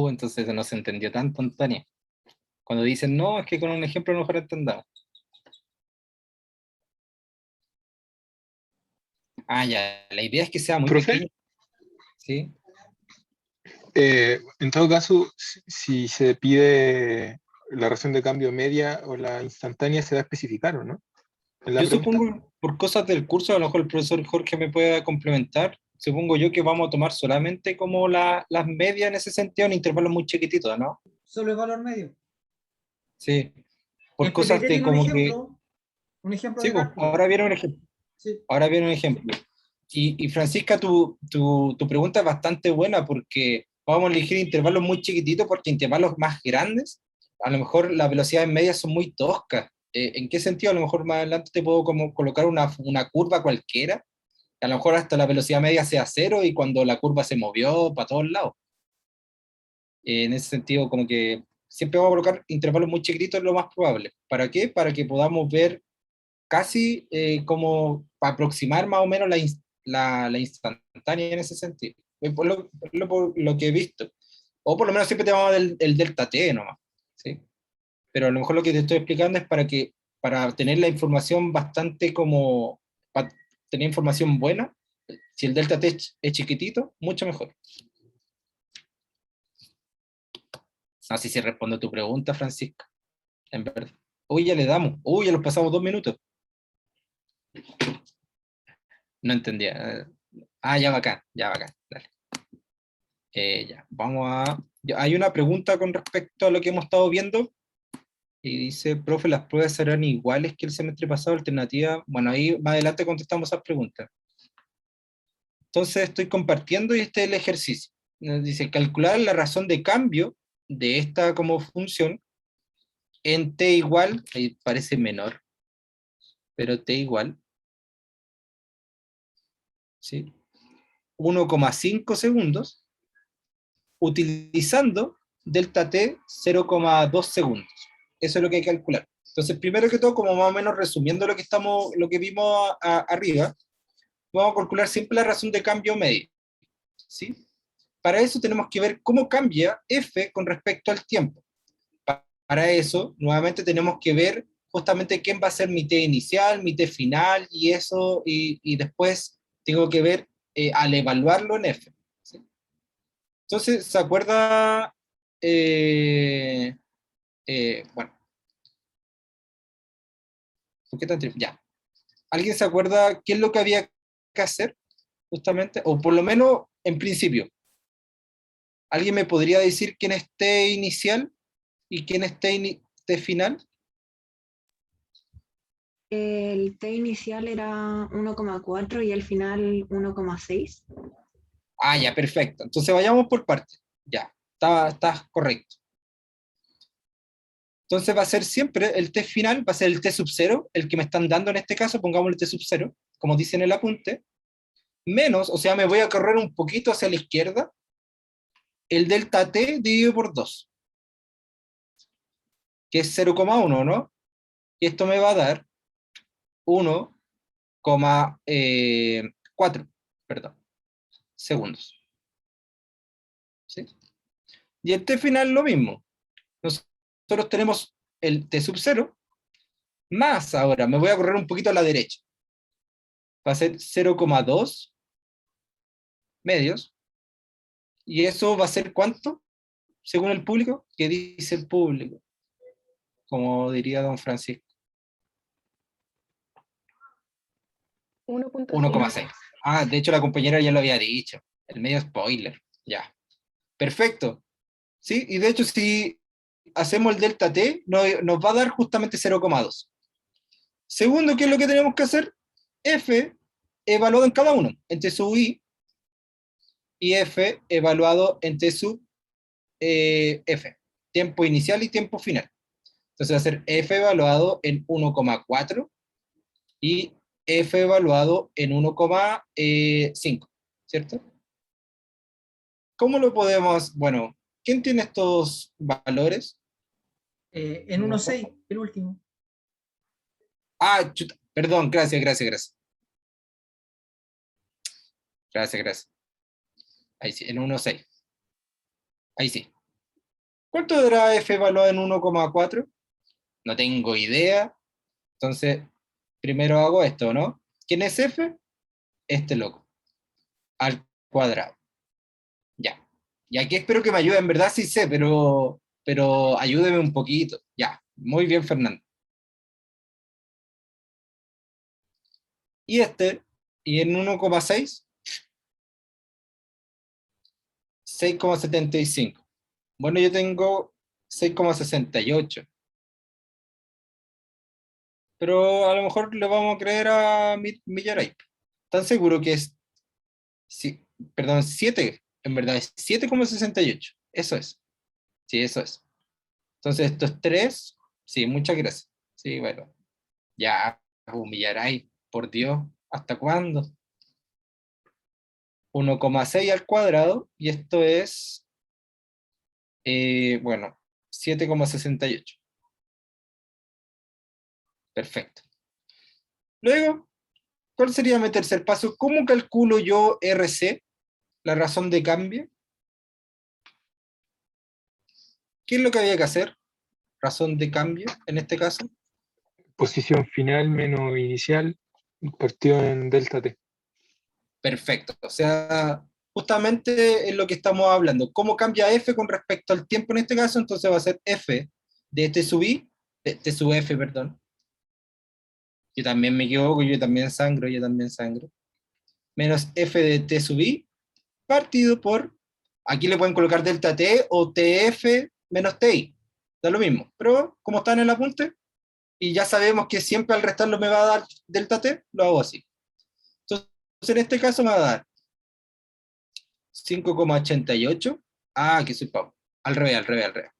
Entonces no se entendió tanto, Antonio. Cuando dicen, no, es que con un ejemplo a lo mejor entendamos. Ah, ya, la idea es que sea muy Profe, pequeño. ¿Sí? en todo caso, si se pide la reacción de cambio media o la instantánea, se va a especificar, ¿o no? En la Yo pregunta. supongo, por cosas del curso, a lo mejor el profesor Jorge me pueda complementar. Supongo yo que vamos a tomar solamente como las medias en ese sentido, en intervalos muy chiquititos, ¿no? Solo es valor medio. Sí, por El cosas PPT de tiene un como que... ejemplo, un ejemplo Sí, de pues, cálculo. ahora viene un ejemplo. Sí. Ahora viene un ejemplo. Y Francisca, tu pregunta es bastante buena porque vamos a elegir intervalos muy chiquititos porque intervalos más grandes, a lo mejor las velocidades medias son muy toscas. ¿En qué sentido? A lo mejor más adelante te puedo como colocar una curva cualquiera, a lo mejor hasta la velocidad media sea cero y cuando la curva se movió para todos lados. En ese sentido, como que siempre vamos a colocar intervalos muy chiquititos, es lo más probable. ¿Para qué? Para que podamos ver casi como para aproximar más o menos la instantánea en ese sentido. Por lo que he visto. O por lo menos siempre te vamos a dar el delta t nomás. ¿Sí? Pero a lo mejor lo que te estoy explicando es para tener la información bastante como, para tener información buena, si el delta t es chiquitito, mucho mejor. No sé si respondo a tu pregunta, Francisca, en verdad. Uy, ya le damos. Uy, ya los pasamos 2 minutos. No entendía. Ya bacán, ya bacán. Dale. Ya, hay una pregunta con respecto a lo que hemos estado viendo. Y dice, profe, ¿las pruebas serán iguales que el semestre pasado? Alternativa. Bueno, ahí más adelante contestamos esas preguntas. Entonces estoy compartiendo y este es el ejercicio. Nos dice, calcular la razón de cambio de esta como función en t igual, ahí parece menor, pero t igual, ¿sí? 1,5 segundos, utilizando delta t 0,2 segundos. Eso es lo que hay que calcular. Entonces, primero que todo, como más o menos resumiendo lo que vimos arriba, vamos a calcular siempre la razón de cambio medio, ¿sí? Para eso tenemos que ver cómo cambia f con respecto al tiempo. Para eso, nuevamente tenemos que ver justamente quién va a ser mi t inicial, mi t final, y eso, y después tengo que ver al evaluarlo en f, ¿sí? Entonces, ¿se acuerda? Bueno, ¿por qué tan triste? Ya. ¿Alguien se acuerda qué es lo que había que hacer, justamente? O por lo menos, en principio, ¿alguien me podría decir quién es T inicial y quién es T final? El T inicial era 1,4 y el final 1,6. Ya, perfecto. Entonces vayamos por partes. Ya, está correcto. Entonces va a ser siempre el T final, va a ser el T sub 0, el que me están dando en este caso, pongamos el T sub 0, como dice en el apunte, menos, o sea, me voy a correr un poquito hacia la izquierda, el delta T dividido por 2, que es 0,1, ¿no? Y esto me va a dar 1,4, perdón, segundos. ¿Sí? Y el T final lo mismo. nosotros tenemos el t sub 0, más ahora, me voy a correr un poquito a la derecha. Va a ser 0,2 medios. ¿Y eso va a ser cuánto? Según el público. ¿Qué dice el público? Como diría don Francisco. 1.6. 1,6. Ah, de hecho la compañera ya lo había dicho. El medio spoiler. Ya. Perfecto. ¿Sí? Y de hecho si hacemos el delta t, nos va a dar justamente 0,2. Segundo, ¿qué es lo que tenemos que hacer? F evaluado en cada uno, en T sub I, y F evaluado en T sub F. Tiempo inicial y tiempo final. Entonces va a ser F evaluado en 1,4 y F evaluado en 1,5, ¿cierto? ¿Cómo lo podemos? Bueno, ¿quién tiene estos valores? En 1.6, el último. Ah, chuta, perdón, gracias. Gracias. Ahí sí, en 1,6. Ahí sí. ¿Cuánto dará F evaluado en 1,4? No tengo idea. Entonces, primero hago esto, ¿no? ¿Quién es F? Este loco. Al cuadrado. Ya. Y aquí espero que me ayude. En verdad sí sé, pero ayúdeme un poquito. Ya. Muy bien, Fernando. Y y en 1,6, 6,75. Bueno, yo tengo 6,68. Pero a lo mejor le vamos a creer a Millaray. ¿Tan seguro que es? Sí, perdón, 7, en verdad es 7,68. Eso es. Sí, eso es. Entonces esto es 3. Sí, muchas gracias. Sí, bueno. Ya, Millaray, por Dios, ¿hasta cuándo? 1,6 al cuadrado, y esto es, bueno, 7,68. Perfecto. Luego, ¿cuál sería mi tercer paso? ¿Cómo calculo yo RC, la razón de cambio? ¿Qué es lo que había que hacer? Razón de cambio, en este caso. Posición final menos inicial, partido en delta t. Perfecto. O sea, justamente es lo que estamos hablando. ¿Cómo cambia F con respecto al tiempo en este caso? Entonces va a ser F de T sub I, de T sub F, perdón. Yo también me equivoco, yo también sangro. Menos F de T sub I, partido por, aquí le pueden colocar delta T o TF menos TI. Da lo mismo. Pero como está en el apunte, y ya sabemos que siempre al restarlo me va a dar delta T, lo hago así. Entonces en este caso me va a dar 5,88. Ah, que soy pavo. Al revés.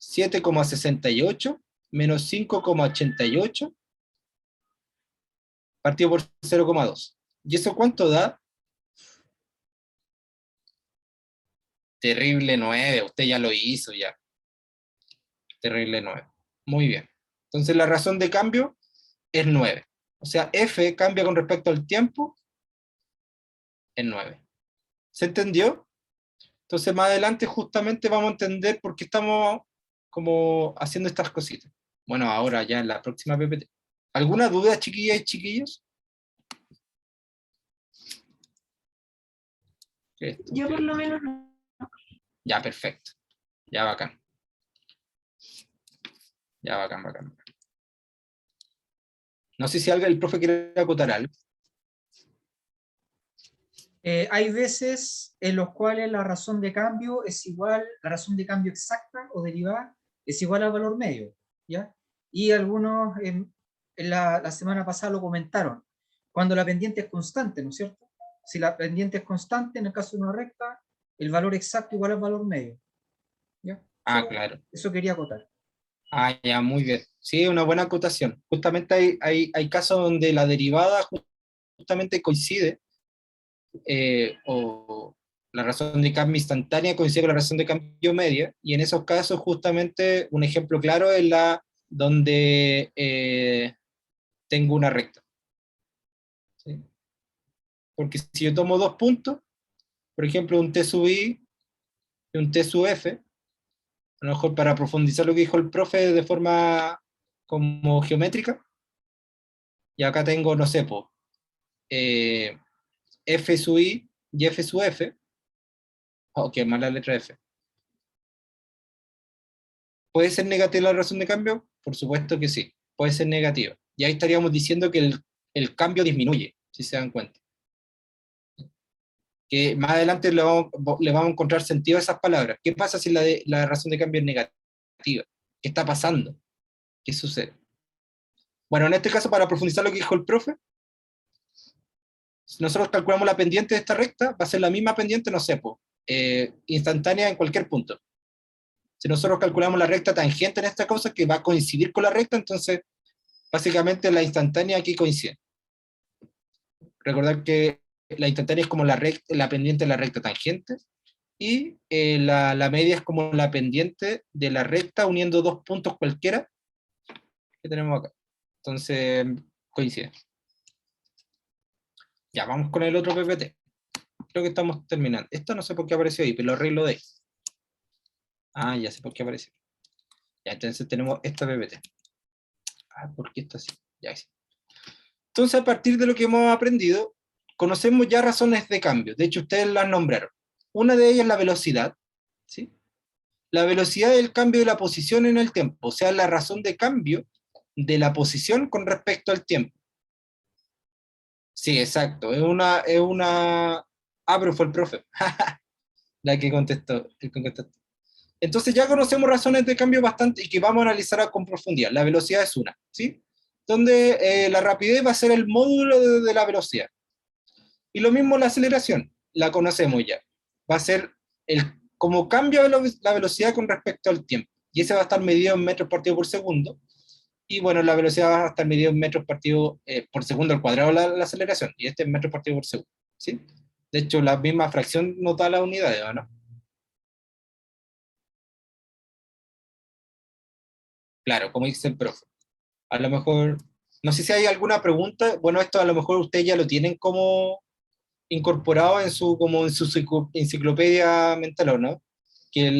7,68 menos 5,88 partido por 0,2. ¿Y eso cuánto da? Terrible 9. Usted ya lo hizo ya. Terrible 9. Muy bien. Entonces la razón de cambio es 9. O sea, F cambia con respecto al tiempo en 9. ¿Se entendió? Entonces más adelante justamente vamos a entender por qué estamos como haciendo estas cositas. Bueno, ahora ya en la próxima PPT. ¿Alguna duda, chiquillas y chiquillos? Esto. Yo por lo menos no. Ya, perfecto. Ya, bacán. No sé si el profe quiere acotar algo. Hay veces en los cuales la razón de cambio es igual, la razón de cambio exacta o derivada es igual al valor medio, ¿ya? Y algunos la semana pasada lo comentaron, cuando la pendiente es constante, ¿no es cierto? Si la pendiente es constante, en el caso de una recta, el valor exacto igual al valor medio, ¿ya? Ah, claro. Eso quería acotar. Ah, ya, muy bien. Sí, una buena acotación. Justamente hay casos donde la derivada justamente coincide, o la razón de cambio instantánea coincide con la razón de cambio media, y en esos casos justamente un ejemplo claro es la donde tengo una recta. ¿Sí? Porque si yo tomo dos puntos, por ejemplo un T sub I y un T sub F, A lo mejor para profundizar lo que dijo el profe de forma como geométrica. Y acá tengo, no sé, po, F sub I y F sub F. Ok, más la letra F. ¿Puede ser negativa la razón de cambio? Por supuesto que sí, puede ser negativa. Y ahí estaríamos diciendo que el cambio disminuye, si se dan cuenta. Que más adelante le vamos a encontrar sentido a esas palabras. ¿Qué pasa si la razón de cambio es negativa? ¿Qué está pasando? ¿Qué sucede? Bueno, en este caso, para profundizar lo que dijo el profe, si nosotros calculamos la pendiente de esta recta, va a ser la misma pendiente, no sé, instantánea en cualquier punto. Si nosotros calculamos la recta tangente en esta cosa, que va a coincidir con la recta, entonces, básicamente la instantánea aquí coincide. Recordar que la instantánea es como la pendiente de la recta tangente, y la media es como la pendiente de la recta uniendo dos puntos cualquiera que tenemos acá. Entonces, coincide. Ya, vamos con el otro PPT. Creo que estamos terminando. Esto no sé por qué apareció ahí, pero lo arreglo de ahí. Ah, ya sé por qué apareció. Ya, entonces tenemos esta PPT. Ah, ¿por qué está así? Ya, sí. Entonces, a partir de lo que hemos aprendido, conocemos ya razones de cambio. De hecho, ustedes las nombraron. Una de ellas es la velocidad, ¿sí? La velocidad del cambio de la posición en el tiempo, o sea, la razón de cambio de la posición con respecto al tiempo. Sí, exacto. Ah, pero fue el profe. La que contestó. Entonces ya conocemos razones de cambio bastante y que vamos a analizar con profundidad. La velocidad es una, ¿sí? Donde la rapidez va a ser el módulo de la velocidad. Y lo mismo la aceleración, la conocemos ya. Va a ser como cambia la velocidad con respecto al tiempo. Y ese va a estar medido en metros partido por segundo. Y bueno, la velocidad va a estar medida en metros partido por segundo al cuadrado la aceleración. Y este es metros partido por segundo, ¿sí? De hecho, la misma fracción nos da las unidades, ¿no? Claro, como dice el profe. A lo mejor, no sé si hay alguna pregunta. Bueno, esto a lo mejor ustedes ya lo tienen como incorporado en su enciclopedia mental, ¿o no? Que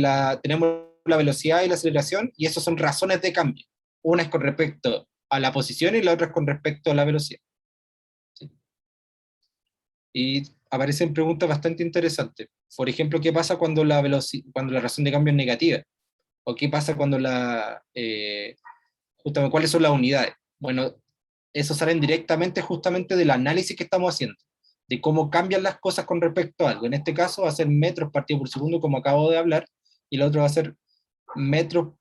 tenemos la velocidad y la aceleración, y eso son razones de cambio. Una es con respecto a la posición y la otra es con respecto a la velocidad. ¿Sí? Y aparecen preguntas bastante interesantes. Por ejemplo, ¿qué pasa cuando la razón de cambio es negativa? ¿O qué pasa cuando justamente, cuáles son las unidades? Bueno, eso salen directamente justamente del análisis que estamos haciendo, de cómo cambian las cosas con respecto a algo. En este caso va a ser metros partido por segundo, como acabo de hablar, y el otro va a ser metros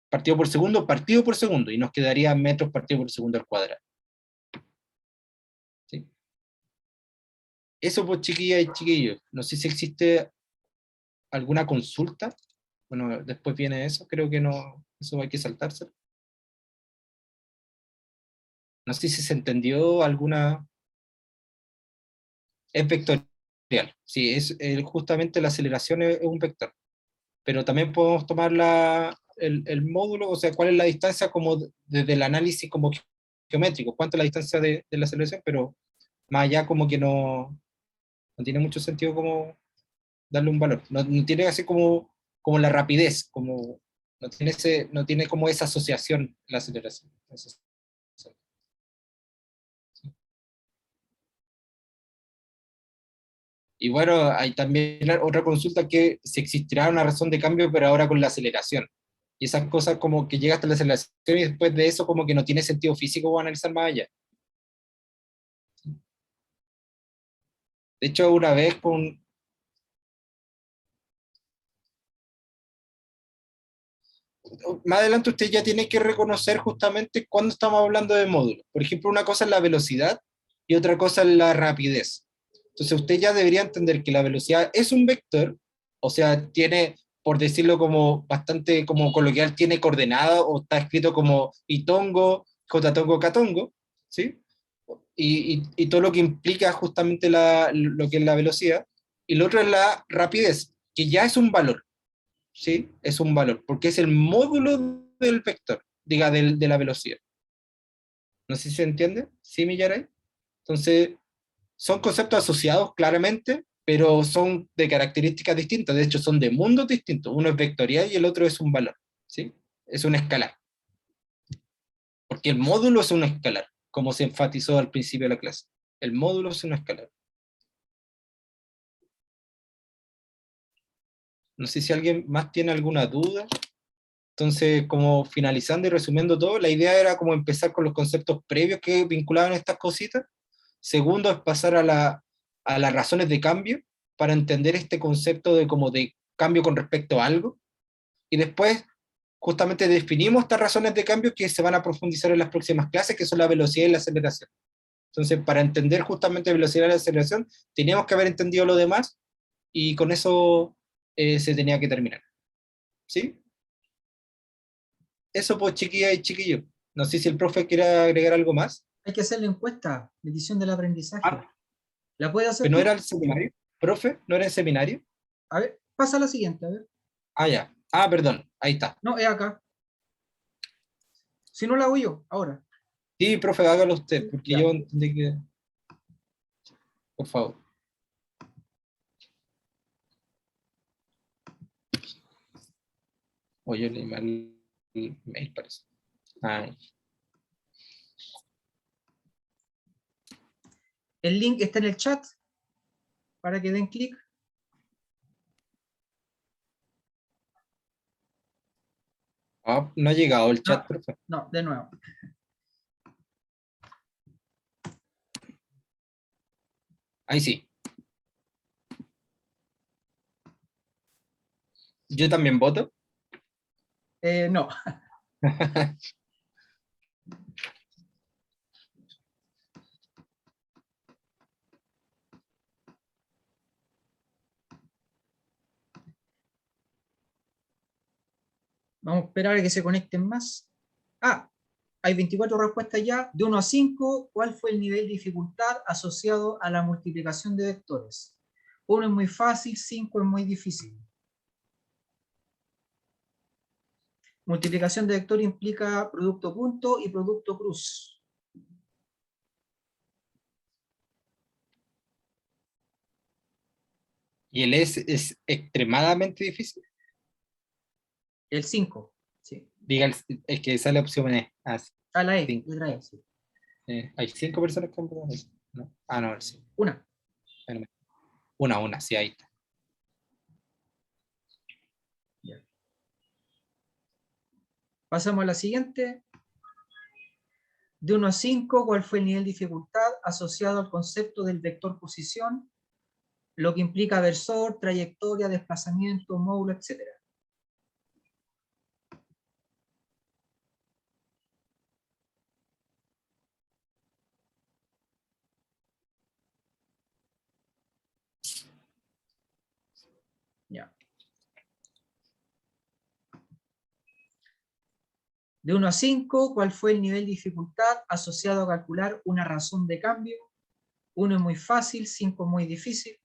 partido por segundo, y nos quedaría metros partido por segundo al cuadrado. ¿Sí? Eso, pues, chiquillas y chiquillos. No sé si existe alguna consulta. Bueno, después viene eso, creo que no, eso hay que saltarse. No sé si se entendió alguna. Es vectorial. Sí, justamente la aceleración es un vector. Pero también podemos tomar el módulo, o sea, cuál es la distancia como desde el análisis como geométrico, cuánto es la distancia de la aceleración, pero más allá como que no tiene mucho sentido como darle un valor. No tiene así como la rapidez, no tiene como esa asociación la aceleración. Y bueno, hay también otra consulta que si existirá una razón de cambio, pero ahora con la aceleración. Y esas cosas como que llega hasta la aceleración y después de eso como que no tiene sentido físico o analizar más allá. De hecho, una vez más adelante usted ya tiene que reconocer justamente cuando estamos hablando de módulos. Por ejemplo, una cosa es la velocidad y otra cosa es la rapidez. Entonces usted ya debería entender que la velocidad es un vector, o sea, tiene, por decirlo como bastante como coloquial, tiene coordenada o está escrito como itongo, jotatongo, catongo, ¿sí? Y todo lo que implica justamente lo que es la velocidad. Y lo otro es la rapidez, que ya es un valor, ¿sí? Es un valor, porque es el módulo del vector, diga, de la velocidad. No sé si se entiende, ¿sí, Millaray? Entonces, son conceptos asociados claramente, pero son de características distintas, de hecho son de mundos distintos, uno es vectorial y el otro es un valor, ¿sí? Es un escalar. Porque el módulo es un escalar, como se enfatizó al principio de la clase. El módulo es un escalar. No sé si alguien más tiene alguna duda. Entonces, como finalizando y resumiendo todo, la idea era como empezar con los conceptos previos que vinculaban estas cositas. Segundo, es pasar a las razones de cambio, para entender este concepto de como de cambio con respecto a algo. Y después, justamente definimos estas razones de cambio que se van a profundizar en las próximas clases, que son la velocidad y la aceleración. Entonces, para entender justamente velocidad y la aceleración, teníamos que haber entendido lo demás, y con eso se tenía que terminar. ¿Sí? Eso pues, chiquilla y chiquillo. No sé si el profe quiere agregar algo más. Hay que hacer la encuesta, medición del aprendizaje. Ah. ¿La puede hacer ¿Pero no tú? era el seminario? ¿Profe? ¿No era el seminario? A ver, pasa a la siguiente, a ver. Ah, ya. Ah, perdón. Ahí está. No, es acá. Si no la hago yo, ahora. Sí, profe, hágalo usted, porque Ya. yo entendí que... Por favor. Oye, leí mal el mail, parece. Ay. El link está en el chat para que den clic. Ah, no ha llegado el chat, No. profe. No, de nuevo. Ahí sí. Yo también voto. No. Vamos a esperar a que se conecten más. Ah, hay 24 respuestas ya. De 1 a 5, ¿cuál fue el nivel de dificultad asociado a la multiplicación de vectores? 1 es muy fácil, 5 es muy difícil. Multiplicación de vector implica producto punto y producto cruz. Y el es extremadamente difícil. El 5. Sí. Diga, el que sale opción E. Ah, sí. A la E. Sí. Letra E, sí. Hay 5 personas que han votado eso, ¿no? Ah, no, sí. Una. Una, sí, ahí está. Pasamos a la siguiente. De 1 a 5, ¿cuál fue el nivel de dificultad asociado al concepto del vector posición? Lo que implica versor, trayectoria, desplazamiento, módulo, etc. Ya. De 1 a 5, ¿cuál fue el nivel de dificultad asociado a calcular una razón de cambio? 1 es muy fácil, 5 es muy difícil.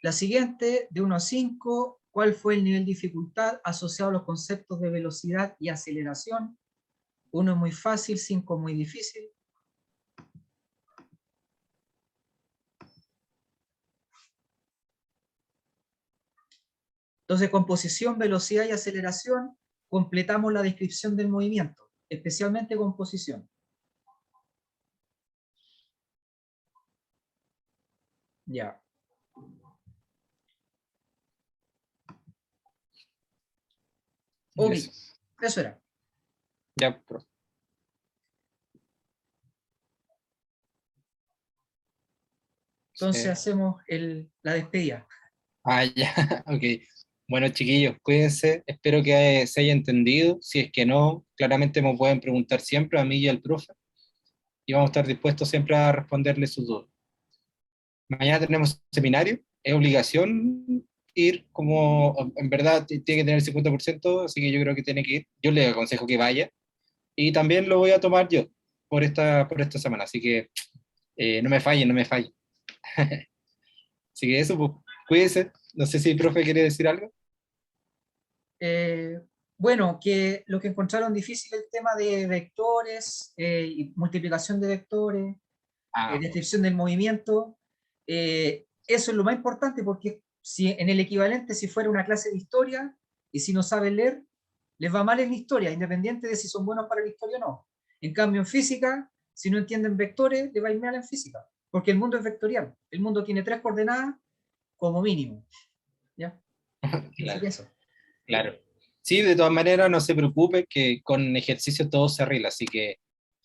La siguiente, de 1 a 5, ¿cuál fue el nivel de dificultad asociado a los conceptos de velocidad y aceleración? 1 es muy fácil, 5 es muy difícil. Entonces, con posición, velocidad y aceleración, completamos la descripción del movimiento, especialmente con posición. Ya. Ok, eso era. Ya, profe. Entonces Sí. hacemos la despedida. Ah, ya, ok. Bueno, chiquillos, cuídense. Espero que se haya entendido. Si es que no, claramente me pueden preguntar siempre a mí y al profe. Y vamos a estar dispuestos siempre a responderles sus dudas. Mañana tenemos seminario. Es obligación ir, como en verdad tiene que tener el 50%, así que yo creo que tiene que ir. Yo le aconsejo que vaya. Y también lo voy a tomar yo por esta semana, así que no me fallen, no me fallen. Así que eso, pues, cuídense. No sé si el profe quiere decir algo. Bueno, que lo que encontraron difícil es el tema de vectores, y multiplicación de vectores, descripción del movimiento. Eso es lo más importante, porque si en el equivalente, si fuera una clase de historia, y si no saben leer, les va mal en la historia, independiente de si son buenos para la historia o no. En cambio, en física, si no entienden vectores, les va a ir mal en física, porque el mundo es vectorial. El mundo tiene 3 coordenadas como mínimo. ¿Ya? Claro. Eso. Claro. Sí, de todas maneras, no se preocupe, que con ejercicio todo se arregla, así que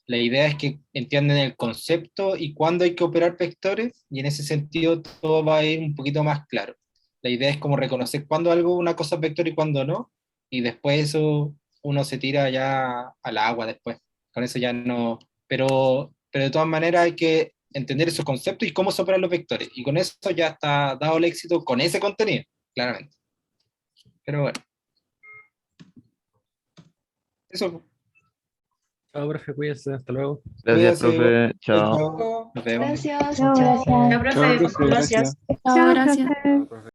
la idea es que entiendan el concepto y cuándo hay que operar vectores, y en ese sentido todo va a ir un poquito más claro. La idea es como reconocer cuándo algo, una cosa es vector y cuándo no, y después eso uno se tira ya al agua después. Con eso ya no... Pero de todas maneras hay que entender esos conceptos y cómo se operan los vectores, y con eso ya está dado el éxito con ese contenido, claramente. Pero bueno. Eso. Chao, profe, cuídense, hasta luego. Gracias, Cuídense. profe. Chao. Chao. Nos vemos. Gracias. Chao, gracias. Ya, profe, Chao, profe, gracias. Chao, gracias. Chao, profe.